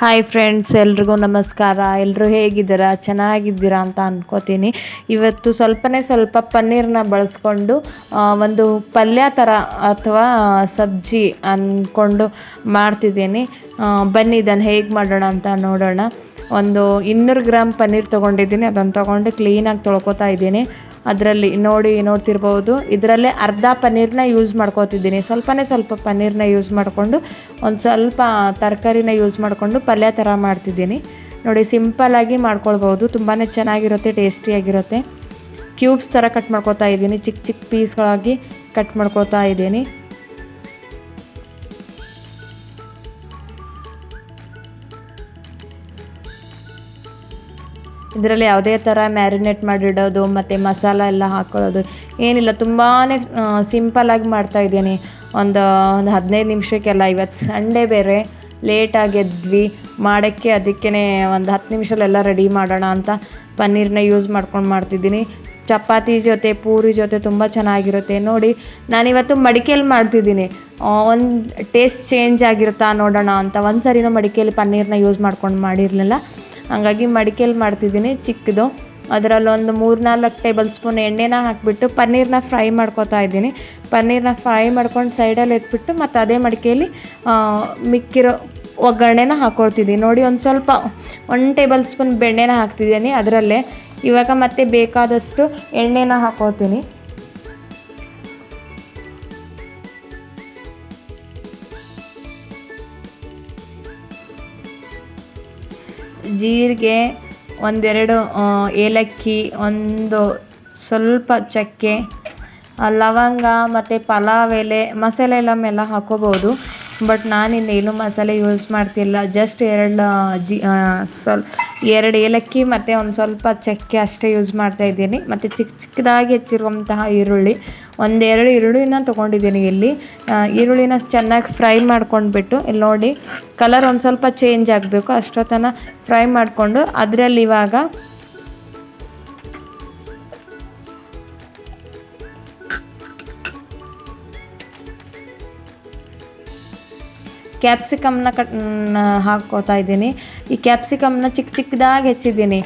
Hi friends, ಎಲ್ರಿಗೂ ನಮಸ್ಕಾರ. ಎಲ್ಲರೂ ಹೇಗಿದ್ದೀರಾ? ಚೆನ್ನಾಗಿದ್ದೀರಾ ಅಂತ ಅನ್ಕೋತೀನಿ. ಇವತ್ತು ಸ್ವಲ್ಪ ಪನ್ನೀರನ್ನ ಬಳಸ್ಕೊಂಡು ಒಂದು ಪಲ್ಯ ಥರ ಅಥವಾ ಸಬ್ಜಿ ಅಂದ್ಕೊಂಡು ಮಾಡ್ತಿದ್ದೀನಿ. ಬನ್ನಿ ಇದನ್ನು ಹೇಗೆ ಮಾಡೋಣ ಅಂತ ನೋಡೋಣ. ಒಂದು 200 ಗ್ರಾಮ್ ಪನ್ನೀರ್ ತೊಗೊಂಡಿದ್ದೀನಿ. ಅದನ್ನು ತೊಗೊಂಡು ಕ್ಲೀನಾಗಿ ತೊಳ್ಕೊತಾ ಇದ್ದೀನಿ. ಅದರಲ್ಲಿ ನೋಡ್ತಿರ್ಬೋದು, ಇದರಲ್ಲೇ ಅರ್ಧ ಪನ್ನೀರನ್ನ ಯೂಸ್ ಮಾಡ್ಕೋತಿದ್ದೀನಿ. ಸ್ವಲ್ಪ ಪನ್ನೀರನ್ನ ಯೂಸ್ ಮಾಡಿಕೊಂಡು ಒಂದು ಸ್ವಲ್ಪ ತರಕಾರಿನ ಯೂಸ್ ಮಾಡಿಕೊಂಡು ಪಲ್ಯ ಥರ ಮಾಡ್ತಿದ್ದೀನಿ. ನೋಡಿ, ಸಿಂಪಲ್ಲಾಗಿ ಮಾಡ್ಕೊಳ್ಬೋದು. ತುಂಬಾ ಚೆನ್ನಾಗಿರುತ್ತೆ, ಟೇಸ್ಟಿಯಾಗಿರುತ್ತೆ. ಕ್ಯೂಬ್ಸ್ ಥರ ಕಟ್ ಮಾಡ್ಕೋತಾ ಇದ್ದೀನಿ. ಚಿಕ್ಕ ಪೀಸ್ಗಳಾಗಿ ಕಟ್ ಮಾಡ್ಕೋತಾ ಇದ್ದೀನಿ. ಇದರಲ್ಲಿ ಯಾವುದೇ ಥರ ಮ್ಯಾರಿನೇಟ್ ಮಾಡಿಡೋದು ಮತ್ತು ಮಸಾಲ ಎಲ್ಲ ಹಾಕ್ಕೊಳ್ಳೋದು ಏನಿಲ್ಲ. ತುಂಬಾ ಸಿಂಪಲ್ಲಾಗಿ ಮಾಡ್ತಾಯಿದ್ದೀನಿ. ಒಂದು 15 ನಿಮಿಷಕ್ಕೆಲ್ಲ. ಇವತ್ತು ಸಂಡೇ ಬೇರೆ, ಲೇಟಾಗಿ ಎದ್ವಿ ಮಾಡೋಕ್ಕೆ. ಅದಕ್ಕೇ ಒಂದು 10 ನಿಮಿಷಲ್ಲೆಲ್ಲ ರೆಡಿ ಮಾಡೋಣ ಅಂತ ಪನ್ನೀರನ್ನ ಯೂಸ್ ಮಾಡ್ಕೊಂಡು ಮಾಡ್ತಿದ್ದೀನಿ. ಚಪಾತಿ ಜೊತೆ, ಪೂರಿ ಜೊತೆ ತುಂಬ ಚೆನ್ನಾಗಿರುತ್ತೆ. ನೋಡಿ, ನಾನಿವತ್ತು ಮಡಿಕೆಯಲ್ಲಿ ಮಾಡ್ತಿದ್ದೀನಿ. ಒಂದು ಟೇಸ್ಟ್ ಚೇಂಜ್ ಆಗಿರುತ್ತಾ ನೋಡೋಣ ಅಂತ. ಒಂದು ಸರಿನೂ ಮಡಿಕೆಯಲ್ಲಿ ಪನ್ನೀರನ್ನ ಯೂಸ್ ಮಾಡ್ಕೊಂಡು ಮಾಡಿರಲಿಲ್ಲ. ಹಾಗಾಗಿ ಮಡಿಕೆಯಲ್ಲಿ ಮಾಡ್ತಿದ್ದೀನಿ, ಚಿಕ್ಕದು. ಅದರಲ್ಲೊಂದು 3-4 ಟೇಬಲ್ ಸ್ಪೂನ್ ಎಣ್ಣೆನ ಹಾಕಿಬಿಟ್ಟು ಪನ್ನೀರನ್ನ ಫ್ರೈ ಮಾಡ್ಕೊತಾ ಇದ್ದೀನಿ. ಪನ್ನೀರನ್ನ ಫ್ರೈ ಮಾಡ್ಕೊಂಡು ಸೈಡಲ್ಲಿ ಎತ್ಬಿಟ್ಟು ಮತ್ತು ಅದೇ ಮಡಿಕೆಯಲ್ಲಿ ಮಿಕ್ಕಿರೋ ಒಗ್ಗರಣೆನ ಹಾಕ್ಕೊಳ್ತಿದ್ದೀನಿ. ನೋಡಿ, ಸ್ವಲ್ಪ 1 ಟೇಬಲ್ ಸ್ಪೂನ್ ಬೆಣ್ಣೆನ ಹಾಕ್ತಿದ್ದೀನಿ ಅದರಲ್ಲೇ. ಇವಾಗ ಮತ್ತೆ ಬೇಕಾದಷ್ಟು ಎಣ್ಣೆನ ಹಾಕ್ಕೊಳ್ತೀನಿ. ಜೀರಿಗೆ, 1-2 ಏಲಕ್ಕಿ, ಒಂದು ಸ್ವಲ್ಪ ಚಕ್ಕೆ, ಲವಂಗ ಮತ್ತು ಪಲಾವ್ ಎಲೆ, ಮಸಾಲೆ ಎಲ್ಲ ಹಾಕೋಬೋದು. ಬಟ್ ನಾನಿನ್ನೇನು ಮಸಾಲೆ ಯೂಸ್ ಮಾಡ್ತಿಲ್ಲ. ಜಸ್ಟ್ 2 ಏಲಕ್ಕಿ ಮತ್ತು ಒಂದು ಸ್ವಲ್ಪ ಚಕ್ಕೆ ಅಷ್ಟೇ ಯೂಸ್ ಮಾಡ್ತಾಯಿದ್ದೀನಿ. ಮತ್ತು ಚಿಕ್ಕದಾಗಿ ಹೆಚ್ಚಿರುವಂತಹ ಈರುಳ್ಳಿ, 1-2 ಈರುಳ್ಳಿನ ತೊಗೊಂಡಿದ್ದೀನಿ. ಇಲ್ಲಿ ಈರುಳ್ಳಿನ ಚೆನ್ನಾಗಿ ಫ್ರೈ ಮಾಡ್ಕೊಂಡ್ಬಿಟ್ಟು, ಇಲ್ಲಿ ನೋಡಿ ಕಲರ್ ಒಂದು ಸ್ವಲ್ಪ ಚೇಂಜ್ ಆಗಬೇಕು, ಅಷ್ಟೊತ್ತನ ಫ್ರೈ ಮಾಡಿಕೊಂಡು ಅದರಲ್ಲಿ ಇವಾಗ ಕ್ಯಾಪ್ಸಿಕಮ್ನ ಹಾಕ್ಕೋತಾ ಇದ್ದೀನಿ. ಈ ಕ್ಯಾಪ್ಸಿಕಮ್ನ ಚಿಕ್ಕದಾಗಿ ಹೆಚ್ಚಿದ್ದೀನಿ.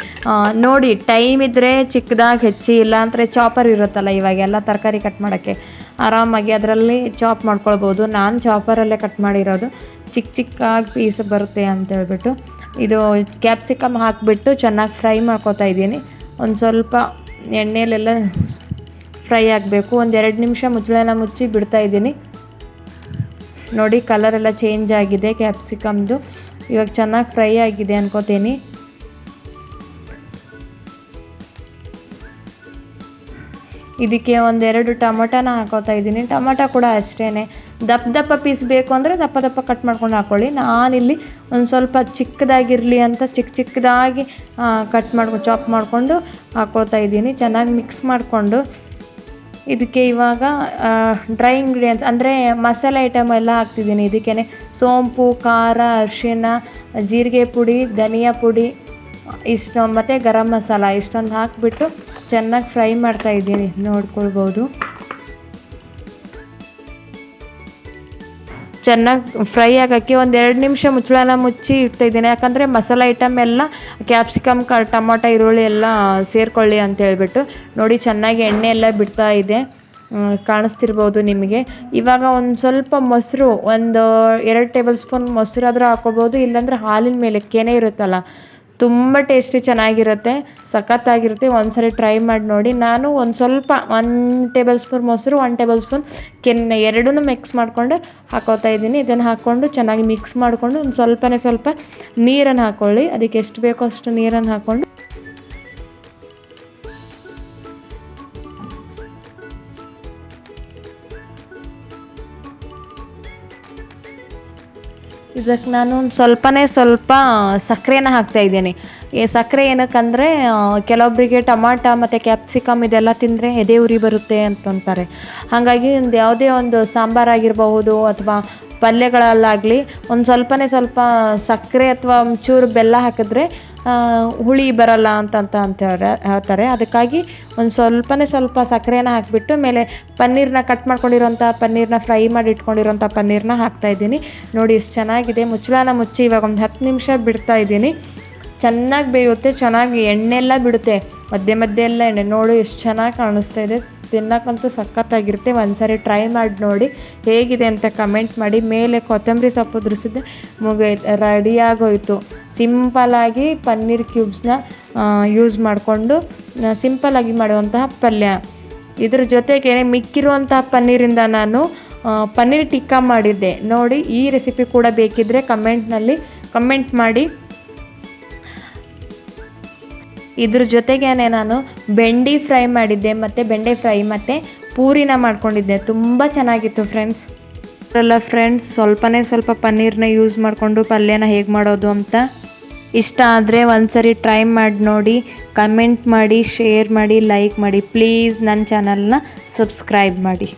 ನೋಡಿ, ಟೈಮ್ ಇದ್ದರೆ ಚಿಕ್ಕದಾಗಿ ಹೆಚ್ಚಿ, ಇಲ್ಲಾಂದರೆ ಚಾಪರ್ ಇರುತ್ತಲ್ಲ ಇವಾಗೆಲ್ಲ ತರಕಾರಿ ಕಟ್ ಮಾಡೋಕ್ಕೆ, ಆರಾಮಾಗಿ ಅದರಲ್ಲಿ ಚಾಪ್ ಮಾಡ್ಕೊಳ್ಬೋದು. ನಾನು ಚಾಪರಲ್ಲೇ ಕಟ್ ಮಾಡಿರೋದು, ಚಿಕ್ಕಾಗಿ ಪೀಸ್ ಬರುತ್ತೆ ಅಂತೇಳ್ಬಿಟ್ಟು. ಇದು ಕ್ಯಾಪ್ಸಿಕಮ್ ಹಾಕಿಬಿಟ್ಟು ಚೆನ್ನಾಗಿ ಫ್ರೈ ಮಾಡ್ಕೋತಾ ಇದ್ದೀನಿ. ಒಂದು ಸ್ವಲ್ಪ ಎಣ್ಣೆಯಲ್ಲೆಲ್ಲ ಫ್ರೈ ಆಗಬೇಕು. 1-2 ನಿಮಿಷ ಮುಚ್ಚಳನ ಮುಚ್ಚಿ ಬಿಡ್ತಾಯಿದ್ದೀನಿ. ನೋಡಿ, ಕಲರೆಲ್ಲ ಚೇಂಜ್ ಆಗಿದೆ ಕ್ಯಾಪ್ಸಿಕಮ್ದು. ಇವಾಗ ಚೆನ್ನಾಗಿ ಫ್ರೈ ಆಗಿದೆ ಅನ್ಕೋತೀನಿ. ಇದಕ್ಕೆ 1-2 ಟೊಮೊಟೊನ ಹಾಕೋತಾ ಇದ್ದೀನಿ. ಟೊಮೊಟೊ ಕೂಡ ಅಷ್ಟೇ, ದಪ್ಪ ಪೀಸ್ ಬೇಕು ಅಂದರೆ ದಪ್ಪ ಕಟ್ ಮಾಡ್ಕೊಂಡು ಹಾಕ್ಕೊಳ್ಳಿ. ನಾನಿಲ್ಲಿ ಒಂದು ಸ್ವಲ್ಪ ಚಿಕ್ಕದಾಗಿರಲಿ ಅಂತ ಚಿಕ್ಕದಾಗಿ ಚಾಪ್ ಮಾಡಿಕೊಂಡು ಹಾಕ್ಕೊಳ್ತಾ ಇದ್ದೀನಿ. ಚೆನ್ನಾಗಿ ಮಿಕ್ಸ್ ಮಾಡಿಕೊಂಡು ಇದಕ್ಕೆ ಇವಾಗ ಡ್ರೈ ಇಂಗ್ರೀಡಿಯೆಂಟ್ಸ್ ಅಂದರೆ ಮಸಾಲೆ ಐಟಮ್ ಎಲ್ಲ ಹಾಕ್ತಿದ್ದೀನಿ. ಇದಕ್ಕೇ ಸೋಂಪು, ಖಾರ, ಅರಿಶಿಣ, ಜೀರಿಗೆ ಪುಡಿ, ಧನಿಯಾ ಪುಡಿ ಇಷ್ಟು ಮತ್ತು ಗರಂ ಮಸಾಲ ಇಷ್ಟೊಂದು ಹಾಕಿಬಿಟ್ಟು ಚೆನ್ನಾಗಿ ಫ್ರೈ ಮಾಡ್ತಾಯಿದ್ದೀನಿ. ನೋಡ್ಕೊಳ್ಬೋದು. ಚೆನ್ನಾಗಿ ಫ್ರೈ ಆಗೋಕ್ಕೆ 1-2 ನಿಮಿಷ ಮುಚ್ಚಳನ ಮುಚ್ಚಿ ಇಡ್ತಾಯಿದ್ದೀನಿ. ಯಾಕಂದರೆ ಮಸಾಲೆ ಐಟಮ್ ಎಲ್ಲ ಕ್ಯಾಪ್ಸಿಕಮ್, ಟೊಮೊಟೊ, ಈರುಳ್ಳಿ ಎಲ್ಲ ಸೇರಿಕೊಳ್ಳಿ ಅಂತ ಹೇಳ್ಬಿಟ್ಟು. ನೋಡಿ, ಚೆನ್ನಾಗಿ ಎಣ್ಣೆ ಎಲ್ಲ ಬಿಡ್ತಾ ಇದೆ, ಕಾಣಿಸ್ತಿರ್ಬೋದು ನಿಮಗೆ. ಇವಾಗ ಒಂದು ಸ್ವಲ್ಪ ಮೊಸರು, 1-2 ಟೇಬಲ್ ಸ್ಪೂನ್ ಮೊಸರಾದರೂ ಹಾಕ್ಕೊಳ್ಬೋದು. ಇಲ್ಲಾಂದರೆ ಹಾಲಿನ ಮೇಲೆ ಕೆನೆ ಇರುತ್ತಲ್ಲ, ತುಂಬ ಟೇಸ್ಟಿ ಚೆನ್ನಾಗಿರುತ್ತೆ, ಸಖತ್ತಾಗಿರುತ್ತೆ. ಒಂದ್ಸರಿ ಟ್ರೈ ಮಾಡಿ ನೋಡಿ. ನಾನು ಒಂದು ಸ್ವಲ್ಪ 1 ಟೇಬಲ್ ಸ್ಪೂನ್ ಮೊಸರು, 1 ಟೇಬಲ್ ಸ್ಪೂನ್ ಕೆನೆ ಎರಡನ್ನೂ ಮಿಕ್ಸ್ ಮಾಡಿಕೊಂಡು ಹಾಕೋತಾ ಇದ್ದೀನಿ. ಇದನ್ನು ಹಾಕ್ಕೊಂಡು ಚೆನ್ನಾಗಿ ಮಿಕ್ಸ್ ಮಾಡಿಕೊಂಡು ಒಂದು ಸ್ವಲ್ಪ ನೀರನ್ನು ಹಾಕ್ಕೊಳ್ಳಿ. ಅದಕ್ಕೆ ಎಷ್ಟು ಬೇಕೋ ಅಷ್ಟು ನೀರನ್ನು ಹಾಕ್ಕೊಂಡು ಇದಕ್ಕೆ ನಾನು ಒಂದು ಸ್ವಲ್ಪ ಸಕ್ಕರೆನ ಹಾಕ್ತಾಯಿದ್ದೀನಿ. ಈ ಸಕ್ಕರೆ ಏನಕ್ಕಂದರೆ ಕೆಲವೊಬ್ಬರಿಗೆ ಟೊಮಾಟೊ ಮತ್ತು ಕ್ಯಾಪ್ಸಿಕಮ್ ಇದೆಲ್ಲ ತಿಂದರೆ ಎದೆ ಉರಿ ಬರುತ್ತೆ ಅಂತಂತಾರೆ. ಹಾಗಾಗಿ ಯಾವುದೇ ಒಂದು ಸಾಂಬಾರಾಗಿರಬಹುದು ಅಥವಾ ಪಲ್ಯಗಳಲ್ಲಾಗಲಿ ಒಂದು ಸ್ವಲ್ಪ ಸಕ್ಕರೆ ಅಥವಾ ಒಂಚೂರು ಬೆಲ್ಲ ಹಾಕಿದ್ರೆ ಹುಳಿ ಬರಲ್ಲ ಅಂತ ಹೇಳ್ತಾರೆ. ಅದಕ್ಕಾಗಿ ಒಂದು ಸ್ವಲ್ಪ ಸಕ್ಕರೆನ ಹಾಕಿಬಿಟ್ಟು ಮೇಲೆ ಪನ್ನೀರನ್ನ ಕಟ್ ಮಾಡ್ಕೊಂಡಿರೋಂಥ ಪನ್ನೀರನ್ನ ಫ್ರೈ ಮಾಡಿ ಇಟ್ಕೊಂಡಿರೋಂಥ ಪನ್ನೀರನ್ನ ಹಾಕ್ತಾಯಿದ್ದೀನಿ. ನೋಡಿ ಎಷ್ಟು ಚೆನ್ನಾಗಿದೆ. ಮುಚ್ಚಳನ ಮುಚ್ಚಿ ಇವಾಗ ಒಂದು 10 ನಿಮಿಷ ಬಿಡ್ತಾಯಿದ್ದೀನಿ. ಚೆನ್ನಾಗಿ ಬೇಯುತ್ತೆ, ಚೆನ್ನಾಗಿ ಎಣ್ಣೆಲ್ಲ ಬಿಡುತ್ತೆ, ಮಧ್ಯೆ ಎಲ್ಲ ಎಣ್ಣೆ. ನೋಡಿ ಎಷ್ಟು ಚೆನ್ನಾಗಿ ಕಾಣಿಸ್ತಾ ಇದೆ. ತಿನ್ನೋಕ್ಕಂತೂ ಸಖತ್ತಾಗಿರುತ್ತೆ. ಒಂದ್ಸರಿ ಟ್ರೈ ಮಾಡಿ ನೋಡಿ ಹೇಗಿದೆ ಅಂತ ಕಮೆಂಟ್ ಮಾಡಿ. ಮೇಲೆ ಕೊತ್ತಂಬರಿ ಸೊಪ್ಪು ಉದುರಿಸಿದ್ದೆ ರೆಡಿಯಾಗೋಯಿತು. ಸಿಂಪಲ್ಲಾಗಿ ಪನ್ನೀರ್ ಕ್ಯೂಬ್ಸ್ನ ಯೂಸ್ ಮಾಡಿಕೊಂಡು ಸಿಂಪಲ್ಲಾಗಿ ಮಾಡುವಂತಹ ಪಲ್ಯ. ಇದ್ರ ಜೊತೆಗೆ ಮಿಕ್ಕಿರುವಂತಹ ಪನ್ನೀರಿಂದ ನಾನು ಪನ್ನೀರ್ ಟಿಕ್ಕಾ ಮಾಡಿದ್ದೆ. ನೋಡಿ ಈ ರೆಸಿಪಿ ಕೂಡ ಬೇಕಿದ್ದರೆ ಕಮೆಂಟ್ ಮಾಡಿ. ಇದ್ರ ಜೊತೆಗೇ ನಾನು ಬೆಂಡೆ ಫ್ರೈ ಮಾಡಿದ್ದೆ ಮತ್ತು ಪೂರಿನ ಮಾಡ್ಕೊಂಡಿದ್ದೆ. ತುಂಬ ಚೆನ್ನಾಗಿತ್ತು ಫ್ರೆಂಡ್ಸ್. ಸ್ವಲ್ಪ ಪನ್ನೀರನ್ನ ಯೂಸ್ ಮಾಡಿಕೊಂಡು ಪಲ್ಯನ ಹೇಗೆ ಮಾಡೋದು ಅಂತ ಇಷ್ಟ ಆದರೆ ಒಂದ್ಸರಿ ಟ್ರೈ ಮಾಡಿ ನೋಡಿ. ಕಮೆಂಟ್ ಮಾಡಿ, ಶೇರ್ ಮಾಡಿ, ಲೈಕ್ ಮಾಡಿ. ಪ್ಲೀಸ್ ನನ್ನ ಚಾನಲ್ನ ಸಬ್ಸ್ಕ್ರೈಬ್ ಮಾಡಿ.